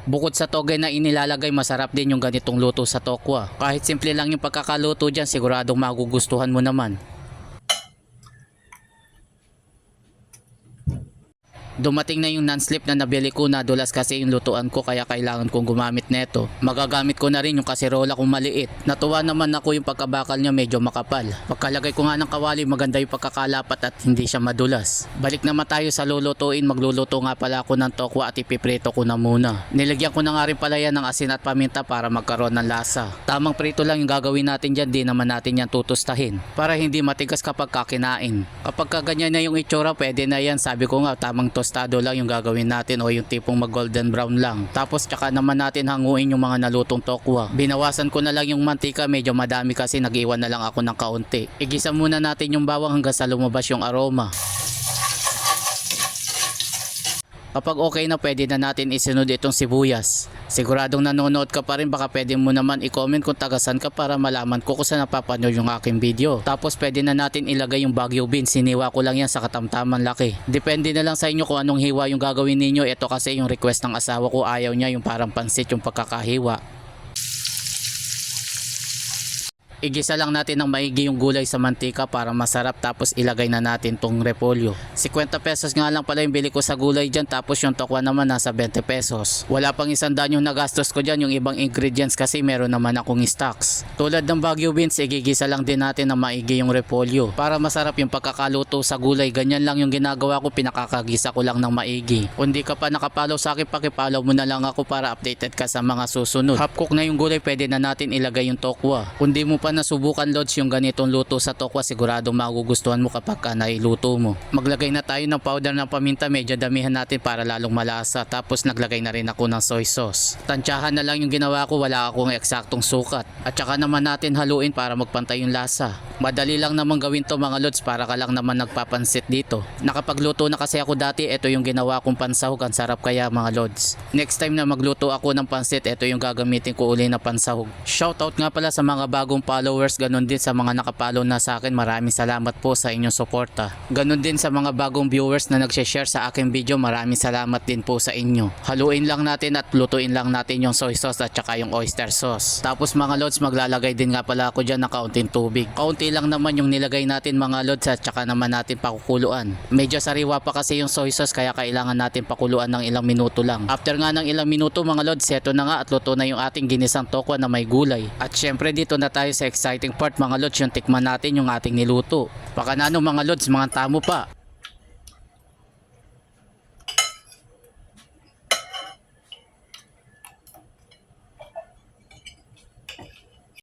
Bukod sa toge na inilalagay, masarap din yung ganitong luto sa tokwa. Kahit simple lang yung pagkakaluto dyan, siguradong magugustuhan mo naman. Dumating na yung non-slip na nabili ko, nadulas kasi yung lutuan ko kaya kailangan kong gumamit neto. Magagamit ko na rin yung kaserola kong maliit. Natuwa naman ako yung pagkabakal niya medyo makapal. Pagkalagay ko nga ng kawali, maganda yung pagkakalapat at hindi siya madulas. Balik naman tayo sa lulutuin. Magluluto nga pala ako ng tokwa at ipiprito ko na muna. Nilagyan ko na nga rin pala yan ng asin at paminta para magkaroon ng lasa. Tamang prito lang yung gagawin natin dyan, di naman natin yan tutustahin para hindi matigas kapag kakinain. Kapag kaganyan na yung itsura, pwede na yan. Sabi ko nga, tamang tostado lang yung gagawin natin o yung tipong mag golden brown lang. Tapos tsaka naman natin hanguin yung mga nalutong tokwa. Binawasan ko na lang yung mantika, medyo madami kasi nag-iwan na lang ako ng kaunti. Igisa muna natin yung bawang hanggang sa lumabas yung aroma. Kapag okay na, pwede na natin isunod itong sibuyas. Siguradong nanonood ka pa rin, baka pwede mo naman i-comment kung tagasan ka para malaman ko kung saan napapanood yung aking video. Tapos pwede na natin ilagay yung Baguio beans. Siniwa ko lang yan sa katamtaman laki. Depende na lang sa inyo kung anong hiwa yung gagawin ninyo. Ito kasi yung request ng asawa ko, ayaw niya yung parang pansit yung pagkakahiwa. Igisa lang natin ng maigi yung gulay sa mantika para masarap, tapos ilagay na natin tong repolyo. 50 pesos nga lang pala yung bili ko sa gulay dyan, tapos yung tokwa naman nasa 20 pesos. Wala pang 100 yung nagastos ko dyan, yung ibang ingredients kasi meron naman akong stocks. Tulad ng Baguio beans, igigisa lang din natin ng maigi yung repolyo para masarap yung pagkakaluto sa gulay. Ganyan lang yung ginagawa ko, pinakakagisa ko lang ng maigi. Kung di ka pa nakapollow sa akin, pakipollow mo na lang ako para updated ka sa mga susunod. Half cook na yung gulay, pwede na natin ilagay yung tokwa. Kung di mo pa nasubukan lods yung ganitong luto sa tokwa, sigurado magugustuhan mo kapag nailuto mo. Maglagay na tayo ng powder ng paminta, medyo damihan natin para lalong malasa. Tapos naglagay na rin ako ng soy sauce. Tansyahan na lang yung ginawa ko, wala akong eksaktong sukat. At saka naman natin haluin para magpantay yung lasa. Madali lang naman gawin to mga lods, para ka lang naman nagpapansit dito. Nakapagluto na kasi ako dati, ito yung ginawa kong pansahog, ang sarap kaya mga lods. Next time na magluto ako ng pansit, ito yung gagamitin ko uli na pansahog. Shoutout nga pala sa mga bagong followers, ganun din sa mga nakapollow na sa akin. Maraming salamat po sa inyong suporta. Ganun din sa mga bagong viewers na nagshe-share sa aking video, maraming salamat din po sa inyo. Haluin lang natin at lutuin lang natin yung soy sauce at saka yung oyster sauce. Tapos mga lods, maglalagay din nga pala ako dyan ng kaunting tubig. Kaunti lang naman yung nilagay natin mga lods, at saka naman natin pakukuluan. Medyo sariwa pa kasi yung soy sauce kaya kailangan natin pakuluan ng ilang minuto lang. After nga ng ilang minuto mga lods, eto na nga at luto na yung ating ginisang tokwa na may gulay. At syempre dito na tayo sa exciting part mga lods, yung tikman natin yung ating niluto. Baka na ano mga lods, mga tamo pa.